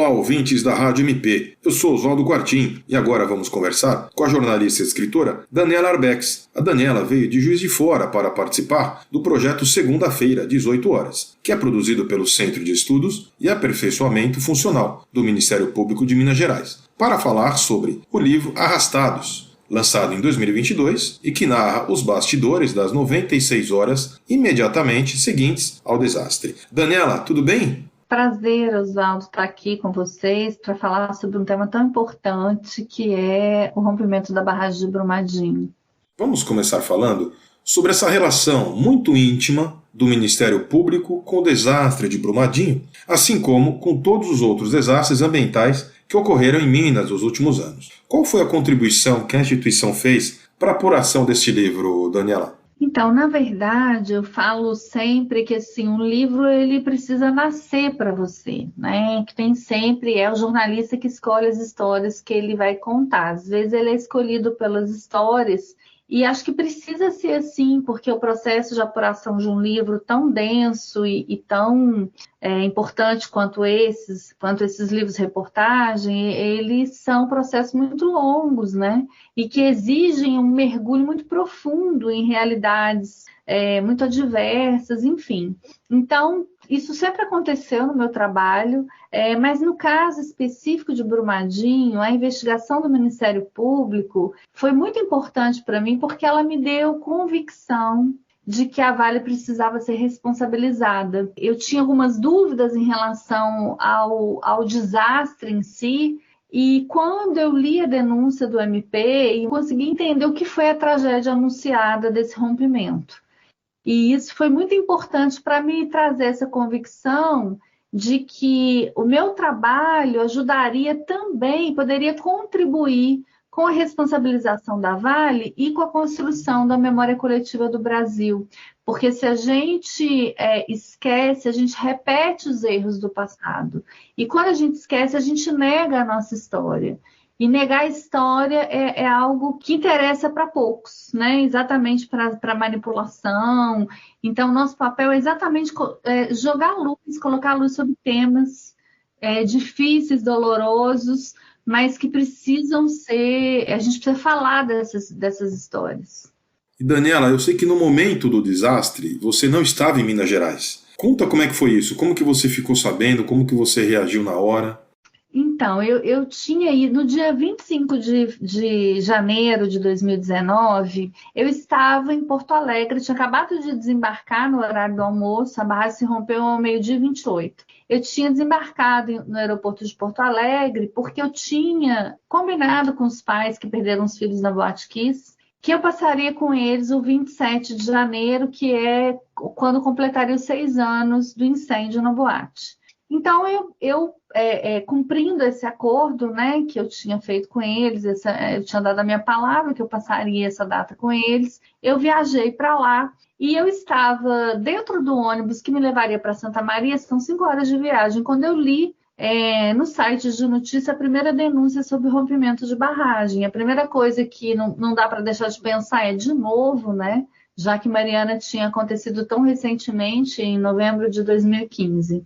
Olá, ouvintes da Rádio MP. Eu sou Oswaldo Quartim e agora vamos conversar com a jornalista e escritora Daniela Arbex. A Daniela veio de Juiz de Fora para participar do projeto Segunda-feira, 18 horas, que é produzido pelo Centro de Estudos e Aperfeiçoamento Funcional do Ministério Público de Minas Gerais, para falar sobre o livro Arrastados, lançado em 2022 e que narra os bastidores das 96 horas imediatamente seguintes ao desastre. Daniela, tudo bem? Prazer, Oswaldo, estar aqui com vocês para falar sobre um tema tão importante que é o rompimento da barragem de Brumadinho. Vamos começar falando sobre essa relação muito íntima do Ministério Público com o desastre de Brumadinho, assim como com todos os outros desastres ambientais que ocorreram em Minas nos últimos anos. Qual foi a contribuição que a instituição fez para a apuração deste livro, Daniela? Então, na verdade, eu falo sempre que assim, um livro ele precisa nascer para você, né? Que nem sempre é o jornalista que escolhe as histórias que ele vai contar. Às vezes ele é escolhido pelas histórias e acho que precisa ser assim, porque o processo de apuração de um livro tão denso e tão importante quanto esses livros-reportagem, eles são processos muito longos, né? E que exigem um mergulho muito profundo em realidades muito adversas, enfim. Então, isso sempre aconteceu no meu trabalho, mas no caso específico de Brumadinho, a investigação do Ministério Público foi muito importante para mim porque ela me deu convicção de que a Vale precisava ser responsabilizada. Eu tinha algumas dúvidas em relação ao desastre em si, e quando eu li a denúncia do MP, eu consegui entender o que foi a tragédia anunciada desse rompimento. E isso foi muito importante para me trazer essa convicção de que o meu trabalho ajudaria também, poderia contribuir com a responsabilização da Vale e com a construção da memória coletiva do Brasil. Porque se a gente esquece, a gente repete os erros do passado. E quando a gente esquece, a gente nega a nossa história. E negar a história é algo que interessa para poucos, né? Exatamente para manipulação. Então, nosso papel é exatamente jogar luz, colocar luz sobre temas difíceis, dolorosos, mas que precisam ser... A gente precisa falar dessas histórias. E Daniela, eu sei que no momento do desastre você não estava em Minas Gerais. Conta como é que foi isso, como que você ficou sabendo, como que você reagiu na hora. Então, eu tinha ido no dia 25 de janeiro de 2019, eu estava em Porto Alegre, tinha acabado de desembarcar no horário do almoço, a barragem se rompeu ao meio-dia 28. Eu tinha desembarcado no aeroporto de Porto Alegre porque eu tinha combinado com os pais que perderam os filhos na Boate Kiss, que eu passaria com eles o 27 de janeiro, que é quando completaria os 6 anos do incêndio na boate. Então, eu cumprindo esse acordo, né, que eu tinha feito com eles, eu tinha dado a minha palavra que eu passaria essa data com eles, eu viajei para lá e eu estava dentro do ônibus que me levaria para Santa Maria, são 5 horas de viagem, quando eu li no site de notícia a primeira denúncia sobre rompimento de barragem. A primeira coisa que não dá para deixar de pensar é de novo, né? Já que Mariana tinha acontecido tão recentemente, em novembro de 2015.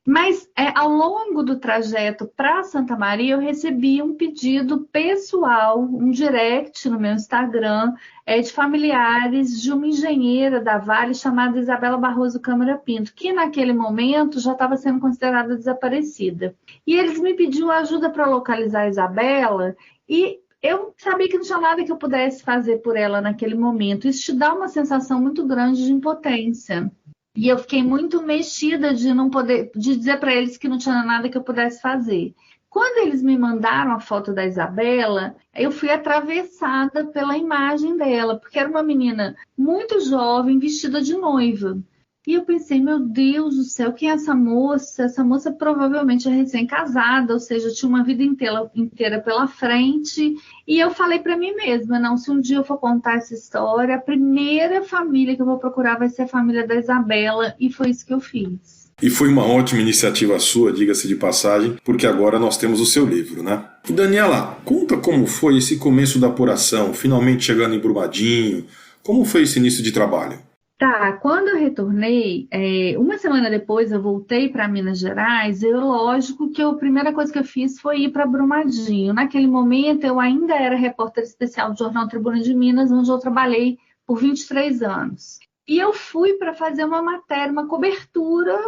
Mas ao longo do trajeto para Santa Maria, eu recebi um pedido pessoal, um direct no meu Instagram, de familiares de uma engenheira da Vale chamada Isabela Barroso Câmara Pinto, que naquele momento já estava sendo considerada desaparecida. E eles me pediam ajuda para localizar a Isabela e eu sabia que não tinha nada que eu pudesse fazer por ela naquele momento. Isso te dá uma sensação muito grande de impotência. E eu fiquei muito mexida de não poder, de dizer para eles que não tinha nada que eu pudesse fazer. Quando eles me mandaram a foto da Isabela, eu fui atravessada pela imagem dela, porque era uma menina muito jovem, vestida de noiva. E eu pensei, meu Deus do céu, quem é essa moça? Essa moça provavelmente é recém-casada, ou seja, tinha uma vida inteira pela frente. E eu falei para mim mesma, não, se um dia eu for contar essa história, a primeira família que eu vou procurar vai ser a família da Isabela, e foi isso que eu fiz. E foi uma ótima iniciativa sua, diga-se de passagem, porque agora nós temos o seu livro, né? E Daniela, conta como foi esse começo da apuração, finalmente chegando em Brumadinho, como foi esse início de trabalho? Tá, quando eu retornei, uma semana depois eu voltei para Minas Gerais, lógico que a primeira coisa que eu fiz foi ir para Brumadinho. Naquele momento eu ainda era repórter especial do Jornal Tribuna de Minas, onde eu trabalhei por 23 anos. E eu fui para fazer uma matéria, uma cobertura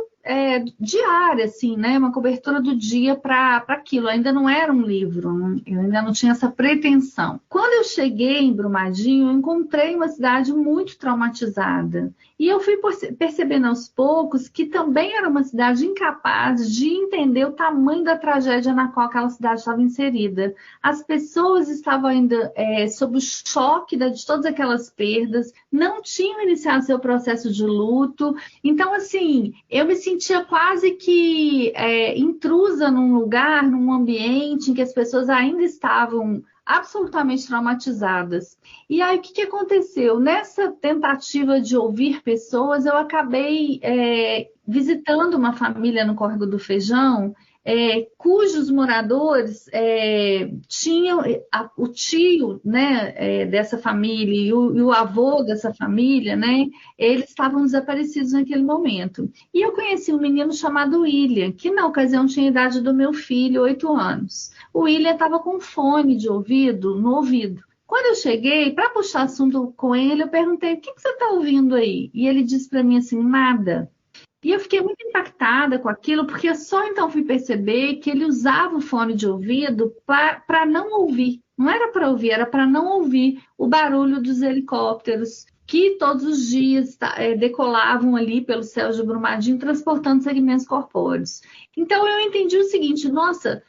diária, assim, né? Uma cobertura do dia para aquilo. Ainda não era um livro, eu ainda não tinha essa pretensão. Quando eu cheguei em Brumadinho, eu encontrei uma cidade muito traumatizada. E eu fui percebendo aos poucos que também era uma cidade incapaz de entender o tamanho da tragédia na qual aquela cidade estava inserida. As pessoas estavam ainda sob o choque de todas aquelas perdas, não tinham iniciado seu processo de luto. Então, assim, eu me sentia quase que intrusa num lugar, num ambiente em que as pessoas ainda estavam absolutamente traumatizadas. E aí, o que aconteceu? Nessa tentativa de ouvir pessoas, eu acabei visitando uma família no Córrego do Feijão, cujos moradores tinham o tio, né, dessa família e o avô dessa família, né, eles estavam desaparecidos naquele momento. E eu conheci um menino chamado William, que na ocasião tinha a idade do meu filho, 8 anos. O William estava com fone de ouvido no ouvido. Quando eu cheguei, para puxar assunto com ele, eu perguntei: o que você está ouvindo aí? E ele disse para mim assim: nada. E eu fiquei muito impactada com aquilo, porque eu só então fui perceber que ele usava o fone de ouvido para não ouvir. Não era para ouvir, era para não ouvir o barulho dos helicópteros que todos os dias decolavam ali pelo céu de Brumadinho, transportando segmentos corpóreos. Então eu entendi o seguinte: nossa,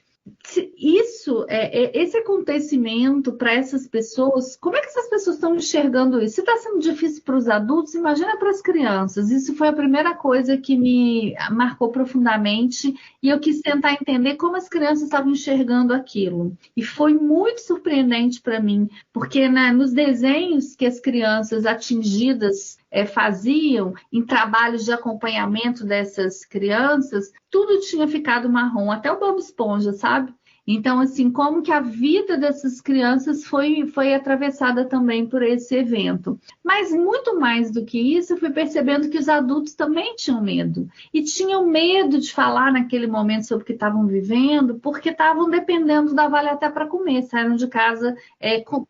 esse acontecimento para essas pessoas, como é que essas pessoas estão enxergando isso? Se está sendo difícil para os adultos, imagina para as crianças. Isso foi a primeira coisa que me marcou profundamente e eu quis tentar entender como as crianças estavam enxergando aquilo. E foi muito surpreendente para mim, porque nos desenhos que as crianças atingidas faziam em trabalhos de acompanhamento dessas crianças, tudo tinha ficado marrom, até o Bob Esponja, sabe? Então, assim, como que a vida dessas crianças foi atravessada também por esse evento. Mas muito mais do que isso, eu fui percebendo que os adultos também tinham medo. E tinham medo de falar naquele momento sobre o que estavam vivendo, porque estavam dependendo da Vale até para comer. Saíram de casa,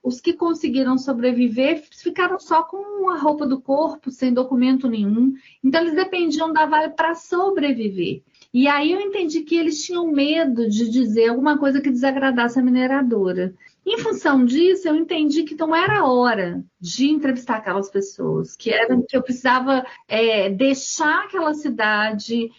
os que conseguiram sobreviver ficaram só com a roupa do corpo, sem documento nenhum. Então, eles dependiam da Vale para sobreviver. E aí eu entendi que eles tinham medo de dizer alguma coisa que desagradasse a mineradora. Em função disso, eu entendi que não era hora de entrevistar aquelas pessoas, que eu precisava deixar aquela cidade,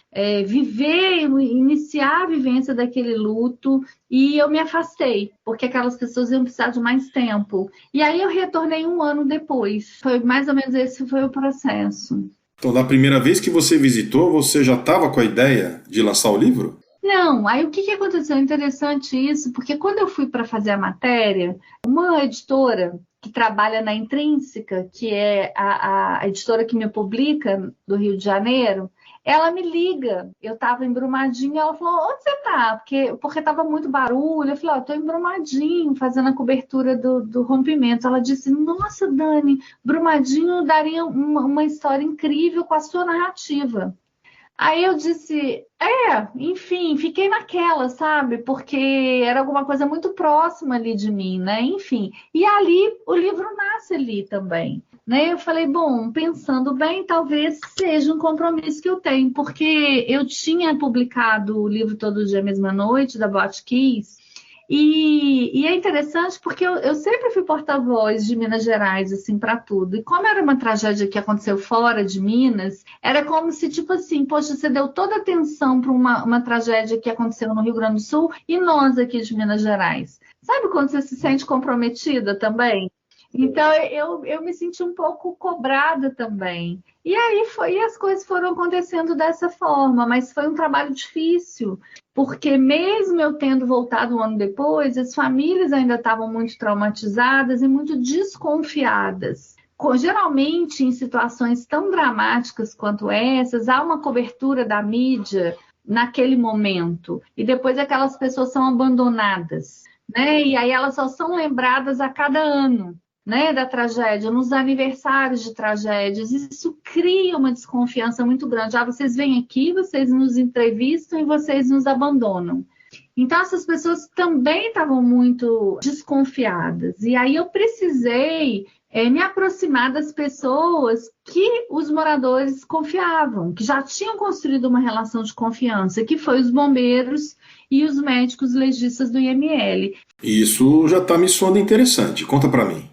viver, iniciar a vivência daquele luto, e eu me afastei, porque aquelas pessoas iam precisar de mais tempo. E aí eu retornei um ano depois. Foi mais ou menos esse foi o processo. Então, da primeira vez que você visitou, você já estava com a ideia de lançar o livro? Não, aí o que aconteceu? É interessante isso, porque quando eu fui para fazer a matéria, uma editora que trabalha na Intrínseca, que é a editora que me publica do Rio de Janeiro, ela me liga. Eu estava em Brumadinho, ela falou: onde você está? Porque estava muito barulho. Eu falei: estou em Brumadinho, fazendo a cobertura do rompimento. Ela disse: nossa, Dani, Brumadinho daria uma história incrível com a sua narrativa. Aí eu disse, enfim, fiquei naquela, sabe? Porque era alguma coisa muito próxima ali de mim, né? Enfim, e ali o livro nasce ali também, né? Eu falei, bom, pensando bem, talvez seja um compromisso que eu tenho, porque eu tinha publicado o livro Todo Dia, Mesma Noite, da Botkiss, e é interessante porque eu sempre fui porta-voz de Minas Gerais, assim, para tudo. E como era uma tragédia que aconteceu fora de Minas, era como se, tipo assim, poxa, você deu toda a atenção para uma tragédia que aconteceu no Rio Grande do Sul e nós aqui de Minas Gerais. Sabe quando você se sente comprometida também? Então eu me senti um pouco cobrada também. E aí e as coisas foram acontecendo dessa forma, mas foi um trabalho difícil, porque mesmo eu tendo voltado um ano depois, as famílias ainda estavam muito traumatizadas e muito desconfiadas. Geralmente, em situações tão dramáticas quanto essas, há uma cobertura da mídia naquele momento, e depois aquelas pessoas são abandonadas, né? E aí elas só são lembradas a cada ano. né, da tragédia, nos aniversários de tragédias. Isso cria uma desconfiança muito grande. Vocês vêm aqui, vocês nos entrevistam e vocês nos abandonam. Então, essas pessoas também estavam muito desconfiadas. E aí eu precisei me aproximar das pessoas que os moradores confiavam, que já tinham construído uma relação de confiança, que foi os bombeiros e os médicos legistas do IML. Isso já está me soando interessante. Conta para mim.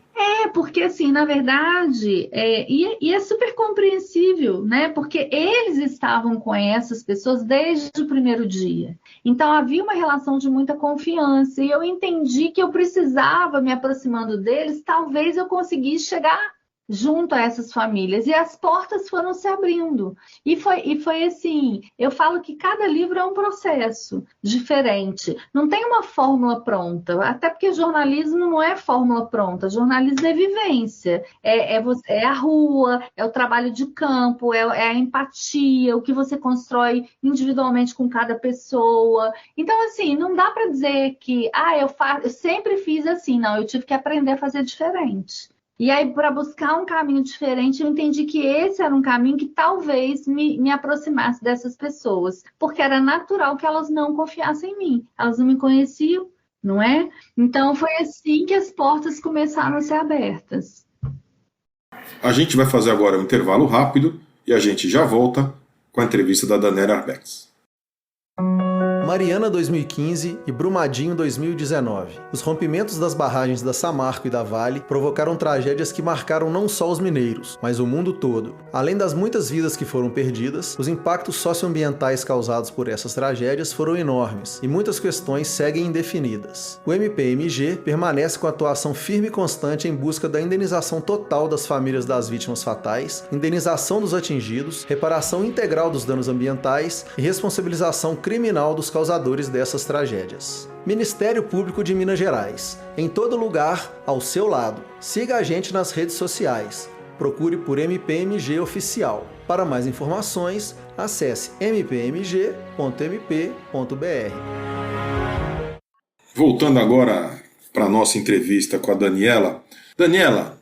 Porque, assim, na verdade, e é super compreensível, né? Porque eles estavam com essas pessoas desde o primeiro dia. Então, havia uma relação de muita confiança. E eu entendi que eu precisava, me aproximando deles, talvez eu conseguisse chegar junto a essas famílias. E as portas foram se abrindo. E foi assim, eu falo que cada livro é um processo diferente. Não tem uma fórmula pronta, até porque jornalismo não é fórmula pronta. Jornalismo é vivência, é a rua, é o trabalho de campo, é a empatia, o que você constrói individualmente com cada pessoa. Então, assim, não dá para dizer que eu sempre fiz assim. Não, eu tive que aprender a fazer diferente. E aí, para buscar um caminho diferente, eu entendi que esse era um caminho que talvez me aproximasse dessas pessoas, porque era natural que elas não confiassem em mim, elas não me conheciam, não é? Então, foi assim que as portas começaram a ser abertas. A gente vai fazer agora um intervalo rápido e a gente já volta com a entrevista da Daniela Arbex. Mariana 2015 e Brumadinho 2019. Os rompimentos das barragens da Samarco e da Vale provocaram tragédias que marcaram não só os mineiros, mas o mundo todo. Além das muitas vidas que foram perdidas, os impactos socioambientais causados por essas tragédias foram enormes e muitas questões seguem indefinidas. O MPMG permanece com atuação firme e constante em busca da indenização total das famílias das vítimas fatais, indenização dos atingidos, reparação integral dos danos ambientais e responsabilização criminal dos causadores dessas tragédias. Ministério Público de Minas Gerais. Em todo lugar, ao seu lado. Siga a gente nas redes sociais. Procure por MPMG Oficial. Para mais informações, acesse mpmg.mp.br. Voltando agora para a nossa entrevista com a Daniela. Daniela,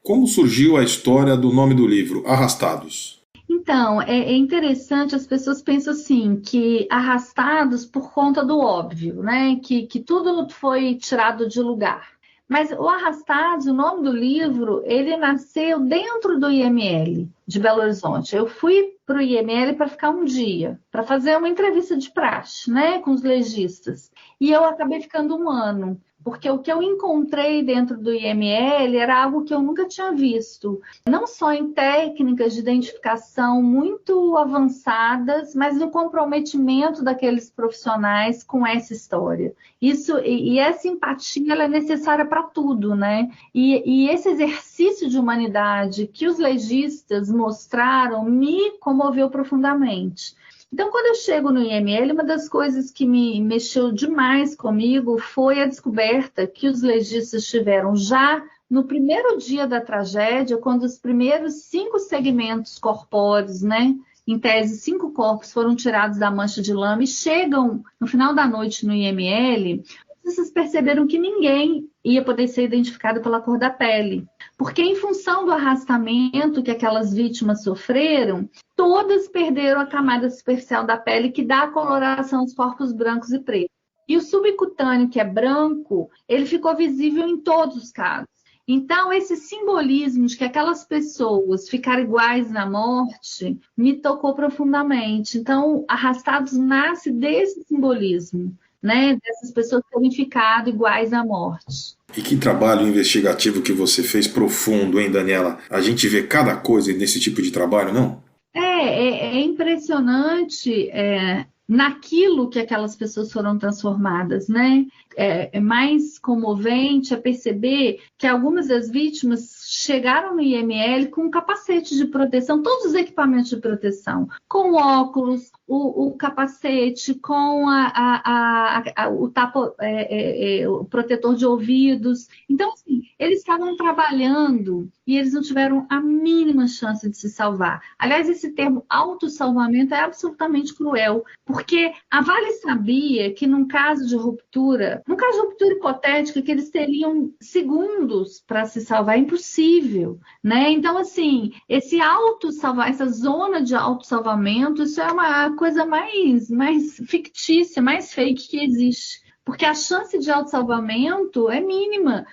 como surgiu a história do nome do livro, Arrastados? Então, é interessante, as pessoas pensam assim, que arrastados por conta do óbvio, né? Que tudo foi tirado de lugar. Mas o Arrastados, o nome do livro, ele nasceu dentro do IML de Belo Horizonte. Eu fui para o IML para ficar um dia, para fazer uma entrevista de praxe, né, com os legistas. E eu acabei ficando um ano. Porque o que eu encontrei dentro do IML era algo que eu nunca tinha visto. Não só em técnicas de identificação muito avançadas, mas no comprometimento daqueles profissionais com essa história. E essa empatia ela é necessária para tudo, né? E esse exercício de humanidade que os legistas mostraram me comoveu profundamente. Então, quando eu chego no IML, uma das coisas que me mexeu demais comigo foi a descoberta que os legistas tiveram já no primeiro dia da tragédia, quando os primeiros 5 segmentos corpóreos, né, em tese 5 corpos foram tirados da mancha de lama e chegam no final da noite no IML, vocês perceberam que ninguém ia poder ser identificado pela cor da pele. Porque em função do arrastamento que aquelas vítimas sofreram, todas perderam a camada superficial da pele que dá a coloração aos corpos brancos e pretos. E o subcutâneo, que é branco, ele ficou visível em todos os casos. Então, esse simbolismo de que aquelas pessoas ficaram iguais na morte me tocou profundamente. Então, Arrastados nasce desse simbolismo, né? Dessas pessoas terem ficado iguais à morte. E que trabalho investigativo que você fez profundo, hein, Daniela? A gente vê cada coisa nesse tipo de trabalho, não? É impressionante naquilo que aquelas pessoas foram transformadas, né? É mais comovente perceber que algumas das vítimas chegaram no IML com capacete de proteção, todos os equipamentos de proteção, com óculos, o capacete, com o protetor de ouvidos. Então, assim, eles estavam trabalhando e eles não tiveram a mínima chance de se salvar. Aliás, esse termo autossalvamento é absolutamente cruel, porque a Vale sabia que num caso de ruptura num caso de ruptura hipotética, que eles teriam segundos para se salvar, é impossível, né? Então, assim, essa zona de autossalvamento, isso é uma coisa mais fictícia, mais fake que existe. Porque a chance de autossalvamento é mínima,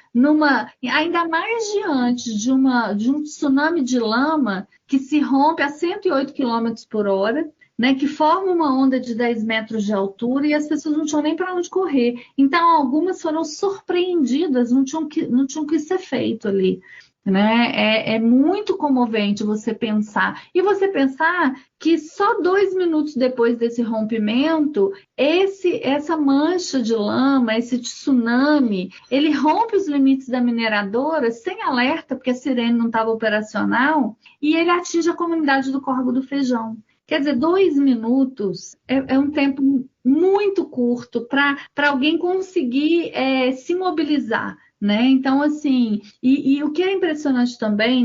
ainda mais diante de um tsunami de lama que se rompe a 108 km por hora, né, que forma uma onda de 10 metros de altura e as pessoas não tinham nem para onde correr. Então, algumas foram surpreendidas, não tinham que ser feito ali. Né? É muito comovente você pensar. E você pensar que só 2 minutos depois desse rompimento, essa mancha de lama, esse tsunami, ele rompe os limites da mineradora sem alerta, porque a sirene não estava operacional, e ele atinge a comunidade do Córrego do Feijão. Quer dizer, 2 minutos é um tempo muito curto para alguém conseguir se mobilizar. Né? Então, assim, e o que é impressionante também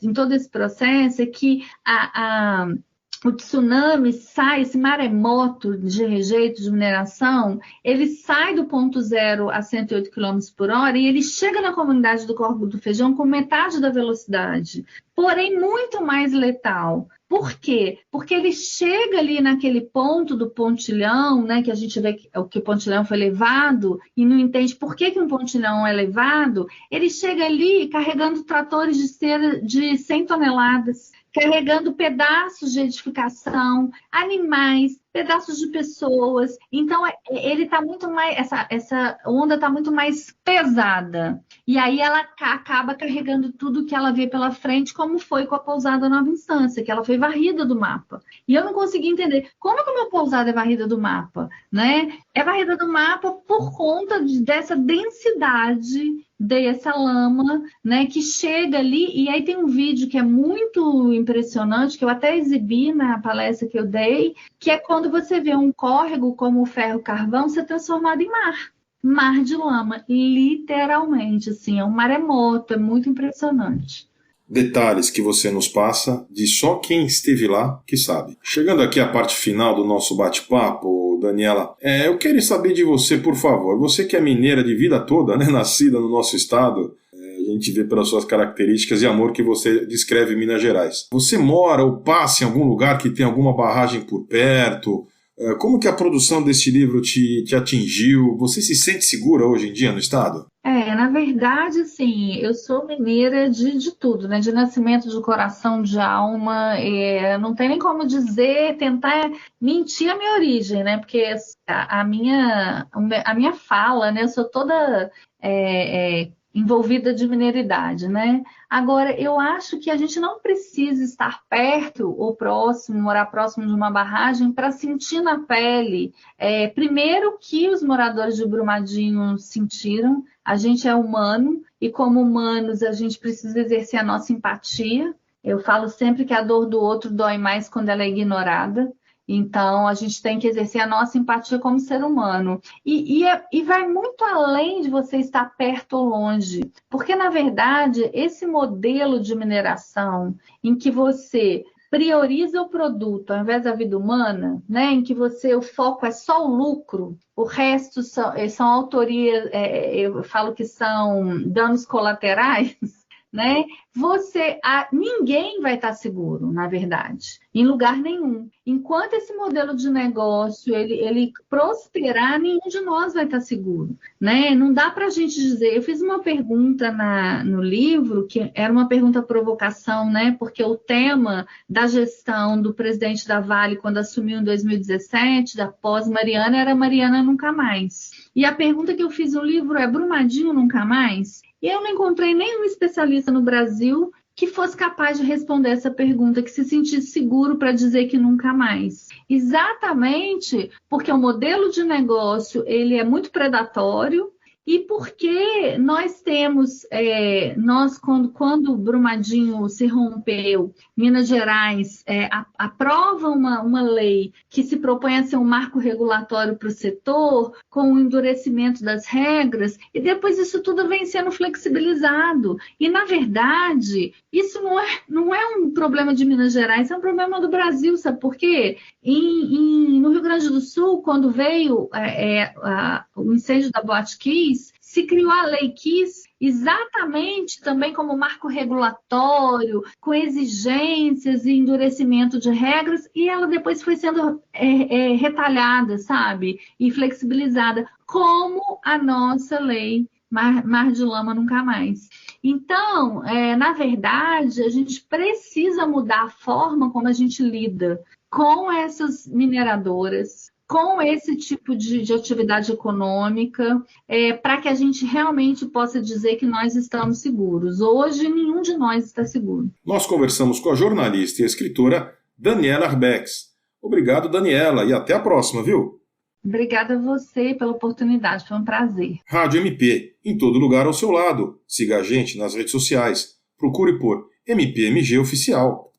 em todo esse processo, é que o tsunami sai, esse maremoto de rejeito de mineração, ele sai do ponto zero a 108 km por hora e ele chega na comunidade do Córrego do Feijão com metade da velocidade, porém muito mais letal. Por quê? Porque ele chega ali naquele ponto do pontilhão, né, que a gente vê que o pontilhão foi levado e não entende por que um pontilhão é levado. Ele chega ali carregando tratores de cera de 100 toneladas, carregando pedaços de edificação, animais, pedaços de pessoas. Então, ele está muito mais, essa onda está muito mais pesada. E aí ela acaba carregando tudo que ela vê pela frente, como foi com a pousada Nova Instância, que ela foi varrida do mapa. E eu não consegui entender como que uma pousada é varrida do mapa, né? É varrida do mapa por conta dessa densidade dessa lama, né, que chega ali, e aí tem um vídeo que é muito impressionante, que eu até exibi na palestra que eu dei, que é quando você vê um córrego como o ferro-carvão ser transformado em mar de lama, literalmente, assim, é um maremoto, é muito impressionante. Detalhes que você nos passa de só quem esteve lá que sabe. Chegando aqui à parte final do nosso bate-papo, Daniela, eu quero saber de você, por favor. Você que é mineira de vida toda, né, nascida no nosso estado, a gente vê pelas suas características e amor que você descreve em Minas Gerais. Você mora ou passa em algum lugar que tem alguma barragem por perto? Como que a produção desse livro te atingiu? Você se sente segura hoje em dia no estado? Na verdade, assim, eu sou mineira de tudo, né? De nascimento, de coração, de alma. Não tem nem como tentar mentir a minha origem, né? Porque a minha fala, né? Eu sou toda envolvida de mineiridade, né? Agora, eu acho que a gente não precisa estar perto ou próximo, morar próximo de uma barragem para sentir na pele, primeiro, que os moradores de Brumadinho sentiram. A gente é humano e, como humanos, a gente precisa exercer a nossa empatia. Eu falo sempre que a dor do outro dói mais quando ela é ignorada. Então, a gente tem que exercer a nossa empatia como ser humano. E vai muito além de você estar perto ou longe. Porque, na verdade, esse modelo de mineração em que você prioriza o produto ao invés da vida humana, né, em que o foco é só o lucro, o resto são autorias, eu falo que são danos colaterais, né? Ninguém vai estar seguro, na verdade, em lugar nenhum. Enquanto esse modelo de negócio ele prosperar, nenhum de nós vai estar seguro, né? Não dá para a gente dizer. Eu fiz uma pergunta no livro, que era uma pergunta provocação, né? Porque o tema da gestão do presidente da Vale, quando assumiu em 2017, da pós-Mariana, era Mariana nunca mais. E a pergunta que eu fiz no livro é: Brumadinho nunca mais? E eu não encontrei nenhum especialista no Brasil que fosse capaz de responder essa pergunta, que se sentisse seguro para dizer que nunca mais. Exatamente porque o modelo de negócio ele é muito predatório E porque nós temos, quando Brumadinho se rompeu, Minas Gerais aprova uma lei que se propõe a ser um marco regulatório para o setor, com o endurecimento das regras, e depois isso tudo vem sendo flexibilizado. E, na verdade, isso não é um problema de Minas Gerais, é um problema do Brasil, sabe por quê? No Rio Grande do Sul, quando veio o incêndio da Boate Kiss, se criou a Lei Kiss exatamente também como marco regulatório, com exigências e endurecimento de regras, e ela depois foi sendo retalhada, sabe? E flexibilizada, como a nossa lei Mar de Lama Nunca Mais. Então, na verdade, a gente precisa mudar a forma como a gente lida com essas mineradoras, com esse tipo de atividade econômica, para que a gente realmente possa dizer que nós estamos seguros. Hoje, nenhum de nós está seguro. Nós conversamos com a jornalista e escritora Daniela Arbex. Obrigado, Daniela, e até a próxima, viu? Obrigada a você pela oportunidade, foi um prazer. Rádio MP, em todo lugar ao seu lado. Siga a gente nas redes sociais. Procure por MPMG Oficial.